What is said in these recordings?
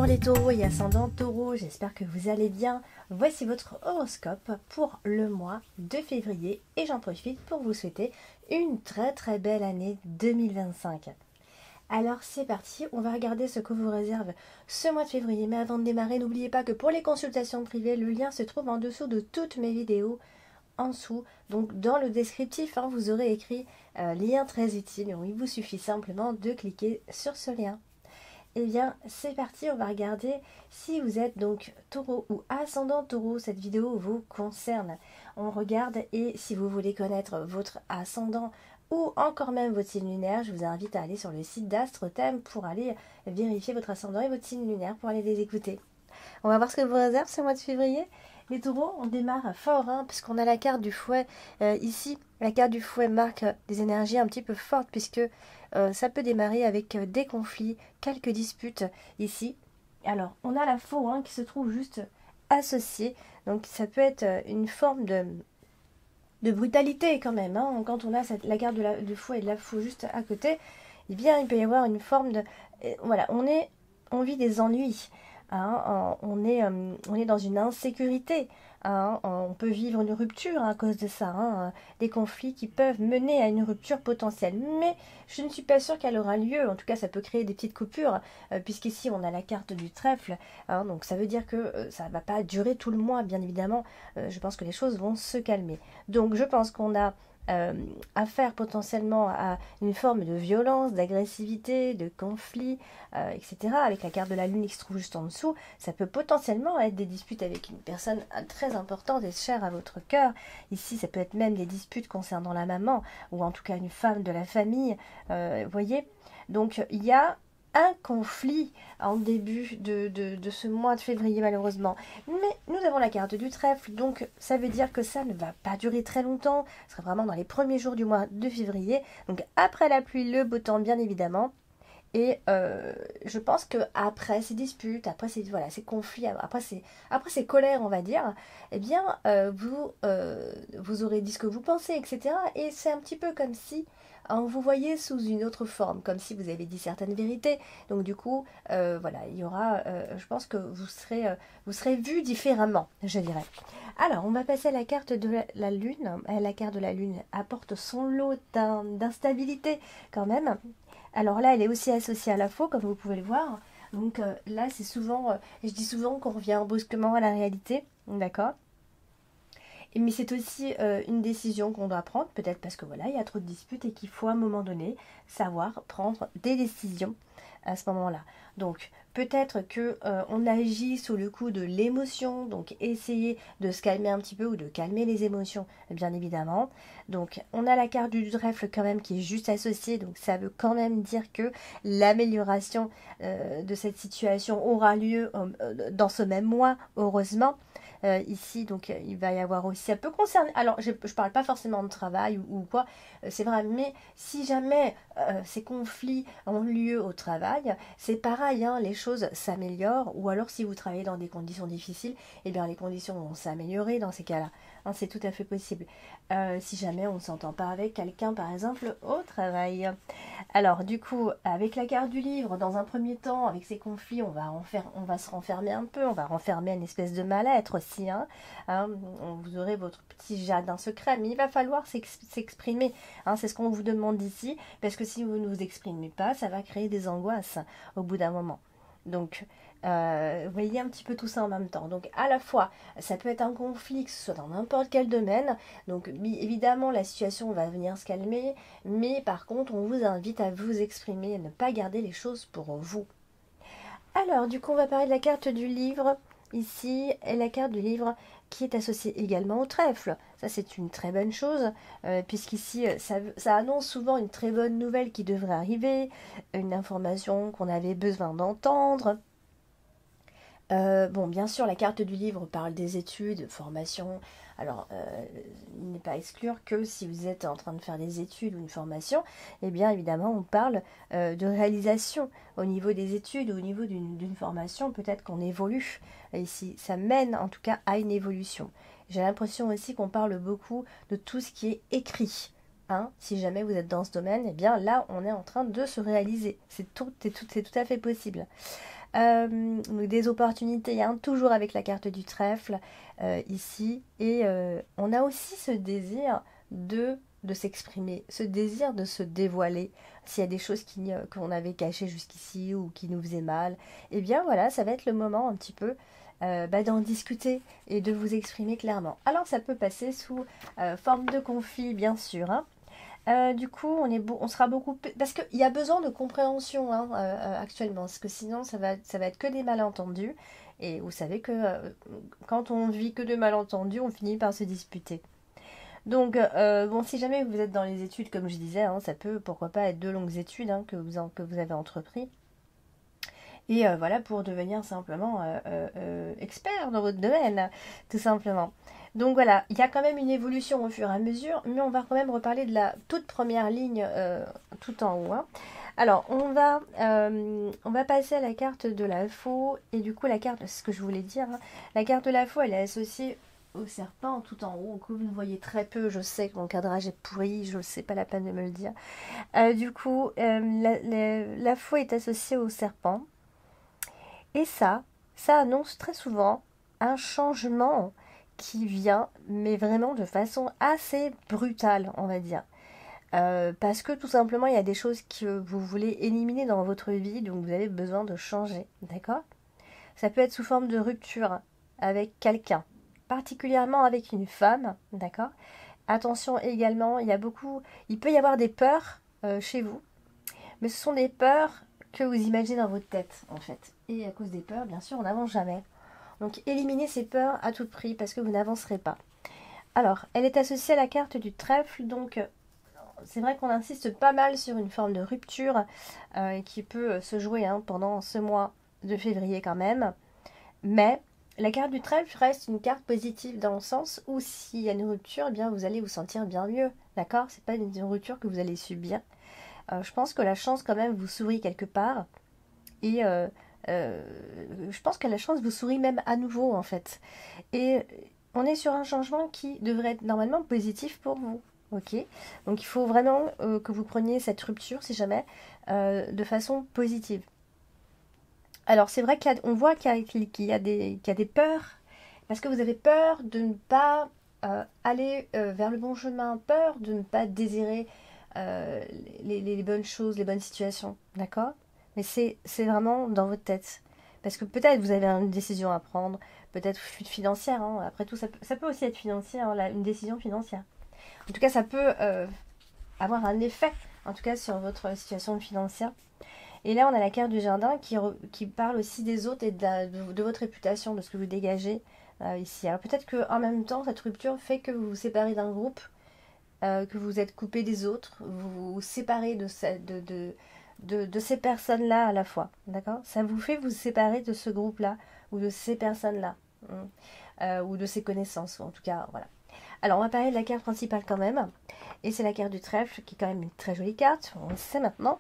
les taureaux et ascendants taureaux, j'espère que vous allez bien. Voici votre horoscope pour le mois de février et j'en profite pour vous souhaiter une très belle année 2025. Alors c'est parti, on va regarder ce que vous réserve ce mois de février. Mais avant de démarrer, n'oubliez pas que pour les consultations privées, le lien se trouve en dessous de toutes mes vidéos, en dessous. Donc dans le descriptif, vous aurez écrit lien très utile. Il vous suffit simplement de cliquer sur ce lien. Eh bien, c'est parti, on va regarder si vous êtes donc taureau ou ascendant taureau, cette vidéo vous concerne. On regarde et si vous voulez connaître votre ascendant ou encore même votre signe lunaire, je vous invite à aller sur le site d'AstroThème pour aller vérifier votre ascendant et votre signe lunaire pour aller les écouter. On va voir ce que vous réserve ce mois de février. Les taureaux, on démarre fort, puisqu'on a la carte du fouet ici. La carte du fouet marque des énergies un petit peu fortes, puisque ça peut démarrer avec des conflits, quelques disputes ici. Alors, on a la faux qui se trouve juste associée. Donc, ça peut être une forme de brutalité quand même. Quand on a la carte du fouet et de la faux juste à côté, eh bien, il peut y avoir une forme de... voilà, on vit des ennuis. On est dans une insécurité. On peut vivre une rupture à cause de ça, des conflits qui peuvent mener à une rupture potentielle. Mais je ne suis pas sûre qu'elle aura lieu. En tout cas, ça peut créer des petites coupures, puisqu'ici on a la carte du trèfle. Donc ça veut dire que ça ne va pas durer tout le mois, bien évidemment. Je pense que les choses vont se calmer. Donc je pense qu'on a affaire potentiellement à une forme de violence, d'agressivité, de conflit, etc. Avec la carte de la lune qui se trouve juste en dessous, ça peut potentiellement être des disputes avec une personne très importante et chère à votre cœur. Ici, ça peut être même des disputes concernant la maman, ou en tout cas une femme de la famille, vous voyez. Donc, il y a un conflit en début de ce mois de février malheureusement. Mais nous avons la carte du trèfle, donc ça veut dire que ça ne va pas durer très longtemps. Ce sera vraiment dans les premiers jours du mois de février. Donc après la pluie, le beau temps bien évidemment. Et je pense que après ces disputes, après ces conflits, après ces colères, on va dire, eh bien, vous aurez dit ce que vous pensez, etc. Et c'est un petit peu comme si vous voyez sous une autre forme, comme si vous avez dit certaines vérités. Donc du coup, il y aura, je pense que vous serez vu différemment, je dirais. Alors, on va passer à la carte de la lune. La carte de la lune apporte son lot d'instabilité quand même. Alors là, elle est aussi associée à la faux, comme vous pouvez le voir. Donc là, c'est souvent, je dis souvent qu'on revient brusquement à la réalité, d'accord. Mais c'est aussi une décision qu'on doit prendre, peut-être parce que voilà, il y a trop de disputes et qu'il faut à un moment donné savoir prendre des décisions à ce moment-là. Donc peut-être que on agit sous le coup de l'émotion, donc essayer de se calmer un petit peu ou de calmer les émotions, bien évidemment. Donc on a la carte du trèfle quand même qui est juste associée, donc ça veut quand même dire que l'amélioration de cette situation aura lieu dans ce même mois, heureusement. Ici, donc il va y avoir aussi, ça peut concerner, alors je parle pas forcément de travail ou quoi, c'est vrai, mais si jamais ces conflits ont lieu au travail, c'est pareil, les choses s'améliorent, ou alors si vous travaillez dans des conditions difficiles, eh bien les conditions vont s'améliorer dans ces cas-là, c'est tout à fait possible. Si jamais on ne s'entend pas avec quelqu'un, par exemple, au travail. Alors du coup, avec la carte du livre, dans un premier temps, avec ces conflits, on va se renfermer un peu, on va renfermer une espèce de mal-être aussi. Vous aurez votre petit jardin secret, mais il va falloir s'exprimer. C'est ce qu'on vous demande ici, parce que si vous ne vous exprimez pas, ça va créer des angoisses au bout d'un moment. Donc, vous voyez un petit peu tout ça en même temps. Donc, à la fois, ça peut être un conflit, que ce soit dans n'importe quel domaine. Donc, évidemment, la situation va venir se calmer. Mais par contre, on vous invite à vous exprimer, à ne pas garder les choses pour vous. Alors, du coup, on va parler de la carte du livre. Ici, et la carte du livre qui est associée également au trèfle. Ça, c'est une très bonne chose, puisqu'ici, ça annonce souvent une très bonne nouvelle qui devrait arriver, une information qu'on avait besoin d'entendre. Bon, bien sûr, la carte du livre parle des études, formation. Alors, il n'est pas à exclure que si vous êtes en train de faire des études ou une formation, eh bien, évidemment, on parle de réalisation au niveau des études ou au niveau d'une formation. Peut-être qu'on évolue ici. Ça mène, en tout cas, à une évolution. J'ai l'impression aussi qu'on parle beaucoup de tout ce qui est écrit. hein, si jamais vous êtes dans ce domaine, eh bien là, on est en train de se réaliser. C'est tout à fait possible. Des opportunités, hein, toujours avec la carte du trèfle ici. Et on a aussi ce désir de s'exprimer, ce désir de se dévoiler. S'il y a des choses qu'on avait cachées jusqu'ici ou qui nous faisaient mal, eh bien voilà, ça va être le moment un petit peu d'en discuter et de vous exprimer clairement. Alors ça peut passer sous forme de conflit, bien sûr, hein. Du coup, on sera beaucoup... Parce qu'il y a besoin de compréhension, hein, actuellement, parce que sinon, ça va être que des malentendus. Et vous savez que quand on vit que de malentendus, on finit par se disputer. Donc, bon, si jamais vous êtes dans les études, comme je disais, hein, ça peut, pourquoi pas, être de longues études hein, que vous avez entrepris. Et voilà, pour devenir simplement expert dans votre domaine, tout simplement. Donc voilà, il y a quand même une évolution au fur et à mesure, mais on va quand même reparler de la toute première ligne tout en haut, hein. Alors, on va passer à la carte de la faux, et du coup, la carte, c'est ce que je voulais dire, hein, la carte de la faux, elle est associée au serpent tout en haut, que vous ne voyez très peu, je sais que mon cadrage est pourri, je ne sais pas la peine de me le dire. Du coup, la faux est associée au serpent. Et ça annonce très souvent un changement qui vient, mais vraiment de façon assez brutale, on va dire. Parce que tout simplement, il y a des choses que vous voulez éliminer dans votre vie, donc vous avez besoin de changer, d'accord? Ça peut être sous forme de rupture avec quelqu'un, particulièrement avec une femme, d'accord? Attention également, il peut y avoir des peurs chez vous, mais ce sont des peurs que vous imaginez dans votre tête, en fait. Et à cause des peurs, bien sûr, on n'avance jamais. Donc éliminez ces peurs à tout prix parce que vous n'avancerez pas. Alors, elle est associée à la carte du trèfle, donc c'est vrai qu'on insiste pas mal sur une forme de rupture qui peut se jouer hein, pendant ce mois de février quand même. Mais la carte du trèfle reste une carte positive dans le sens où s'il y a une rupture, eh bien vous allez vous sentir bien mieux. D'accord? C'est pas une rupture que vous allez subir. Je pense que la chance quand même vous sourit quelque part. Et je pense que la chance vous sourit même à nouveau en fait. Et on est sur un changement qui devrait être normalement positif pour vous. Ok, donc il faut vraiment que vous preniez cette rupture, si jamais, de façon positive. Alors c'est vrai qu'on voit qu'il y a des peurs, parce que vous avez peur de ne pas aller vers le bon chemin, peur de ne pas désirer les bonnes choses, les bonnes situations, d'accord? Mais c'est vraiment dans votre tête. Parce que peut-être vous avez une décision à prendre, peut-être financière, hein. Après tout, ça peut aussi être financier, hein, une décision financière. En tout cas, ça peut avoir un effet, en tout cas, sur votre situation financière. Et là, on a la carte du jardin qui parle aussi des autres et de votre réputation, de ce que vous dégagez ici. Alors peut-être qu'en même temps, cette rupture fait que vous vous séparez d'un groupe, que vous êtes coupé des autres, vous vous séparez de ces personnes-là à la fois. D'accord? Ça vous fait vous séparer de ce groupe-là ou de ces personnes-là. Ou de ces connaissances, ou en tout cas, voilà. Alors, on va parler de la carte principale quand même. Et c'est la carte du trèfle, qui est quand même une très jolie carte, on le sait maintenant.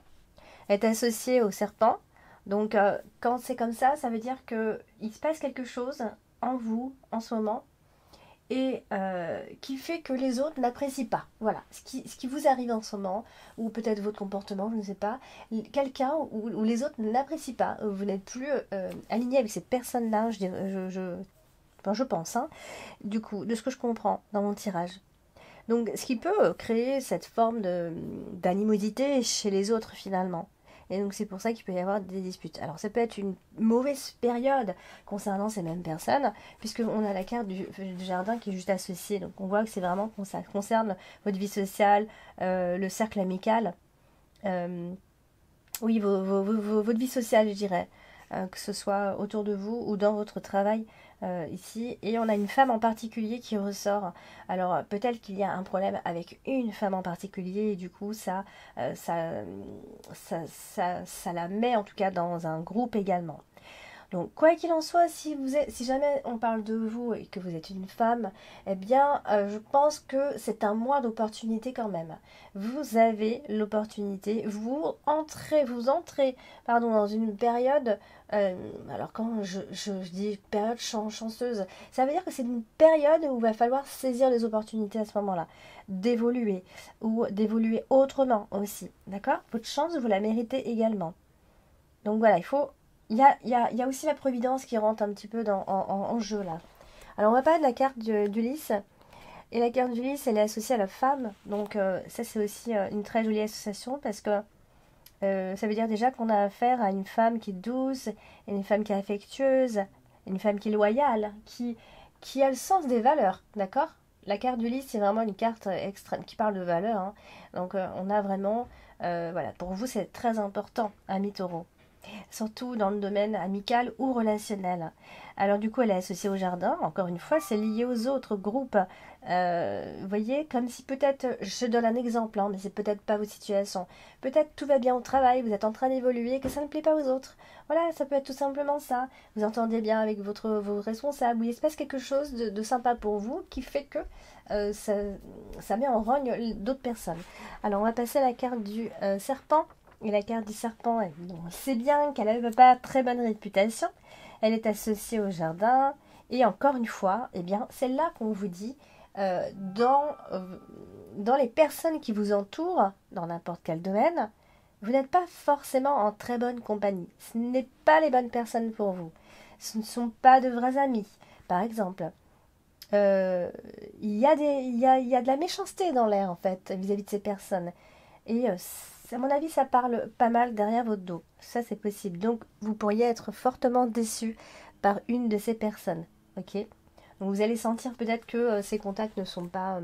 Elle est associée au serpent. Donc, quand c'est comme ça veut dire qu'il se passe quelque chose en vous, en ce moment, et qui fait que les autres n'apprécient pas. Voilà, ce qui vous arrive en ce moment, ou peut-être votre comportement, je ne sais pas, quelqu'un ou les autres n'apprécient pas. Vous n'êtes plus aligné avec ces personnes-là, je pense, hein, du coup, de ce que je comprends dans mon tirage. Donc, ce qui peut créer cette forme d'animosité chez les autres finalement. Et donc, c'est pour ça qu'il peut y avoir des disputes. Alors, ça peut être une mauvaise période concernant ces mêmes personnes, puisqu'on a la carte du jardin qui est juste associée. Donc, on voit que c'est vraiment ça concerne votre vie sociale, le cercle amical. Oui, votre vie sociale, je dirais. Que ce soit autour de vous ou dans votre travail ici. Et on a une femme en particulier qui ressort. Alors peut-être qu'il y a un problème avec une femme en particulier et du coup ça la met en tout cas dans un groupe également. Donc, quoi qu'il en soit, si jamais on parle de vous et que vous êtes une femme, eh bien, je pense que c'est un mois d'opportunité quand même. Vous avez l'opportunité, vous entrez, pardon, dans une période, alors quand je dis période chanceuse, ça veut dire que c'est une période où il va falloir saisir les opportunités à ce moment-là, d'évoluer, ou d'évoluer autrement aussi, d'accord? Votre chance, vous la méritez également. Donc voilà, il y a aussi la providence qui rentre un petit peu en jeu là. Alors on va parler de la carte d'Ulysse. Et la carte d'Ulysse, elle est associée à la femme. Donc ça c'est aussi une très jolie association parce que ça veut dire déjà qu'on a affaire à une femme qui est douce, une femme qui est affectueuse, une femme qui est loyale, qui a le sens des valeurs, d'accord? La carte d'Ulysse, c'est vraiment une carte extrême qui parle de valeurs, hein. Donc on a vraiment, voilà, pour vous c'est très important, ami Taureau, surtout dans le domaine amical ou relationnel. Alors du coup, elle est associée au jardin. Encore une fois, c'est lié aux autres groupes. Vous voyez, comme si peut-être, je donne un exemple, hein, mais c'est peut-être pas vos situations. Peut-être tout va bien au travail, vous êtes en train d'évoluer, que ça ne plaît pas aux autres. Voilà, ça peut être tout simplement ça. Vous entendez bien avec vos responsables, il se passe quelque chose de sympa pour vous qui fait que ça met en rogne d'autres personnes. Alors on va passer à la carte du serpent. Et la carte du serpent, on sait bien qu'elle n'avait pas très bonne réputation. Elle est associée au jardin. Et encore une fois, eh bien, c'est là qu'on vous dit, dans les personnes qui vous entourent, dans n'importe quel domaine, vous n'êtes pas forcément en très bonne compagnie. Ce n'est pas les bonnes personnes pour vous. Ce ne sont pas de vrais amis, par exemple. Il y a de la méchanceté dans l'air, en fait, vis-à-vis de ces personnes. Et à mon avis, ça parle pas mal derrière votre dos. Ça, c'est possible. Donc, vous pourriez être fortement déçu par une de ces personnes. Ok? Donc, vous allez sentir peut-être que ces contacts ne sont pas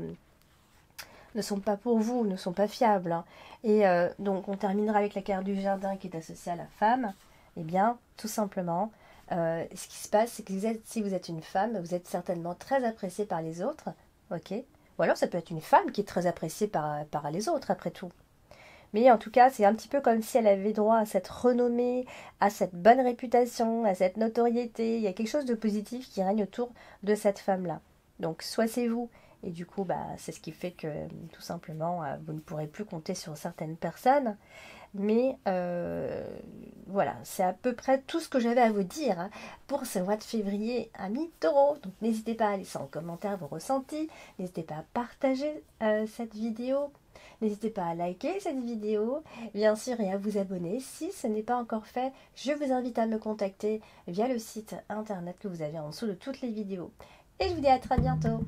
pour vous, ne sont pas fiables, hein. Et donc, on terminera avec la carte du jardin qui est associée à la femme. Eh bien, tout simplement, ce qui se passe, c'est que si vous êtes une femme, vous êtes certainement très appréciée par les autres. Ok? Ou alors, ça peut être une femme qui est très appréciée par les autres, après tout. Mais en tout cas, c'est un petit peu comme si elle avait droit à cette renommée, à cette bonne réputation, à cette notoriété. Il y a quelque chose de positif qui règne autour de cette femme-là. Donc, soit c'est vous, et du coup, c'est ce qui fait que, tout simplement, vous ne pourrez plus compter sur certaines personnes. Mais voilà, c'est à peu près tout ce que j'avais à vous dire, hein, pour ce mois de février, amis Taureau. Donc, n'hésitez pas à laisser en commentaire vos ressentis. N'hésitez pas à partager cette vidéo. N'hésitez pas à liker cette vidéo, bien sûr, et à vous abonner. Si ce n'est pas encore fait, je vous invite à me contacter via le site internet que vous avez en dessous de toutes les vidéos. Et je vous dis à très bientôt.